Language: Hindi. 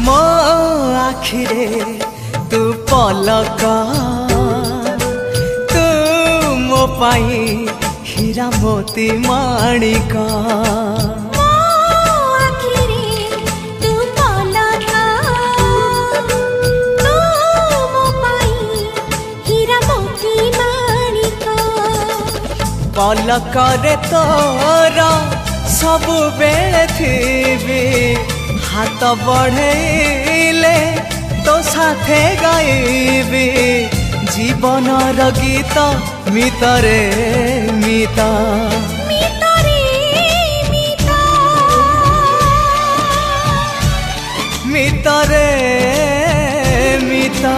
मो आखिरे तू पलक तू मो पाई हीरा मोती माणिक पलक रे तोर सबु बेले थी हाथ बढ़ेले तो साथे गाइबी जीवन गीत मितरे मिता मितरे मिता